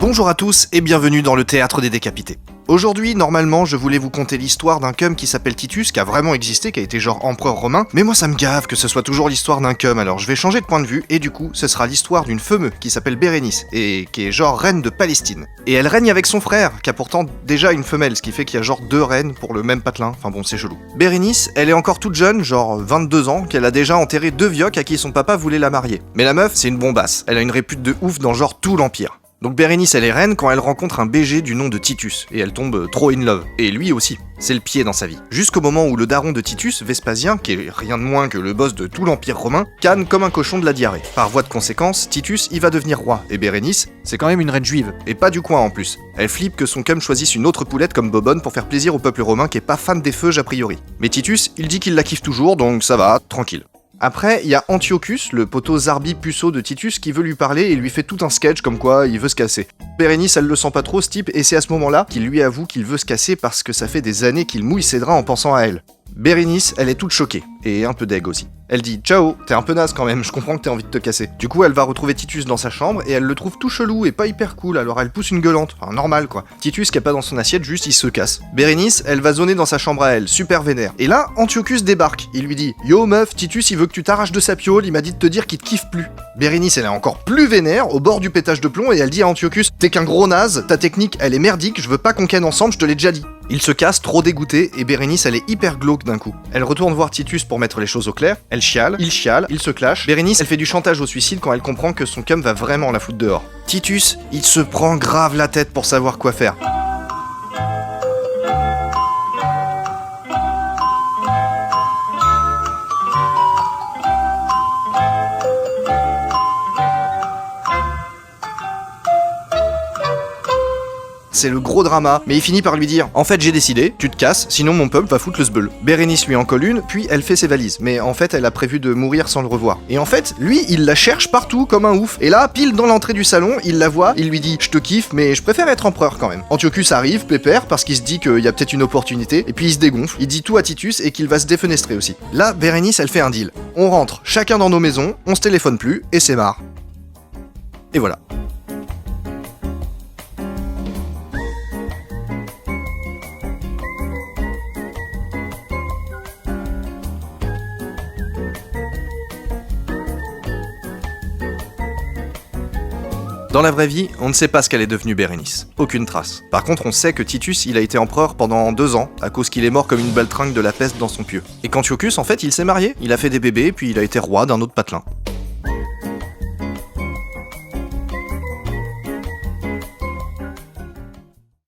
Bonjour à tous et bienvenue dans le théâtre des décapités. Aujourd'hui, normalement, je voulais vous conter l'histoire d'un cum qui s'appelle Titus, qui a vraiment existé, qui a été genre empereur romain, mais moi ça me gave que ce soit toujours l'histoire d'un cum, alors je vais changer de point de vue, et du coup, ce sera l'histoire d'une femeux qui s'appelle Bérénice, et qui est genre reine de Palestine. Et elle règne avec son frère, qui a pourtant déjà une femelle, ce qui fait qu'il y a genre 2 reines pour le même patelin, enfin bon, c'est chelou. Bérénice, elle est encore toute jeune, genre 22 ans, qu'elle a déjà enterré 2 vioques à qui son papa voulait la marier. Mais la meuf, c'est une bombasse, elle a une répute de ouf dans genre tout l'Empire. Donc Bérénice elle est reine quand elle rencontre un BG du nom de Titus, et elle tombe trop in love, et lui aussi, c'est le pied dans sa vie. Jusqu'au moment où le daron de Titus, Vespasien, qui est rien de moins que le boss de tout l'Empire romain, canne comme un cochon de la diarrhée. Par voie de conséquence, Titus il va devenir roi, et Bérénice, c'est quand même une reine juive, et pas du coin en plus. Elle flippe que son cum choisisse une autre poulette comme Bobonne pour faire plaisir au peuple romain qui est pas fan des feuges a priori. Mais Titus, il dit qu'il la kiffe toujours, donc ça va, tranquille. Après, il y a Antiochus, le poteau zarbi puceau de Titus, qui veut lui parler et lui fait tout un sketch comme quoi il veut se casser. Bérénice, elle le sent pas trop ce type, et c'est à ce moment-là qu'il lui avoue qu'il veut se casser parce que ça fait des années qu'il mouille ses draps en pensant à elle. Bérénice, elle est toute choquée, et un peu deg aussi. Elle dit « Ciao, t'es un peu naze quand même, je comprends que t'aies envie de te casser. » Du coup, elle va retrouver Titus dans sa chambre, et elle le trouve tout chelou et pas hyper cool, alors elle pousse une gueulante, enfin normal quoi. Titus qui a pas dans son assiette, juste il se casse. Bérénice, elle va zoner dans sa chambre à elle, super vénère. Et là, Antiochus débarque, il lui dit « Yo meuf, Titus il veut que tu t'arraches de sa piole, il m'a dit de te dire qu'il te kiffe plus. » Bérénice, elle est encore plus vénère, au bord du pétage de plomb, et elle dit à Antiochus « T'es qu'un gros naze, ta technique elle est merdique, je veux pas qu'on ken ensemble, je te l'ai déjà dit. » Il se casse, trop dégoûté, et Bérénice elle est hyper glauque d'un coup. Elle retourne voir Titus pour mettre les choses au clair, elle chiale, il se clash. Bérénice elle fait du chantage au suicide quand elle comprend que son cum va vraiment la foutre dehors. Titus, il se prend grave la tête pour savoir quoi faire. C'est le gros drama, mais il finit par lui dire « En fait j'ai décidé, tu te casses, sinon mon peuple va foutre le sbeul. » Bérénice lui en colle une, puis elle fait ses valises, mais en fait elle a prévu de mourir sans le revoir. Et en fait, lui il la cherche partout comme un ouf, et là, pile dans l'entrée du salon, il la voit, il lui dit « Je te kiffe, mais je préfère être empereur quand même. » Antiochus arrive, pépère, parce qu'il se dit qu'il y a peut-être une opportunité, et puis il se dégonfle, il dit tout à Titus et qu'il va se défenestrer aussi. Là, Bérénice elle fait un deal. On rentre chacun dans nos maisons, on se téléphone plus, et c'est marre. Et voilà. Dans la vraie vie, on ne sait pas ce qu'elle est devenue Bérénice. Aucune trace. Par contre, on sait que Titus, il a été empereur pendant 2 ans, à cause qu'il est mort comme une baltringue de la peste dans son pieu. Et qu'Antiochus, en fait, il s'est marié, il a fait des bébés, puis il a été roi d'un autre patelin.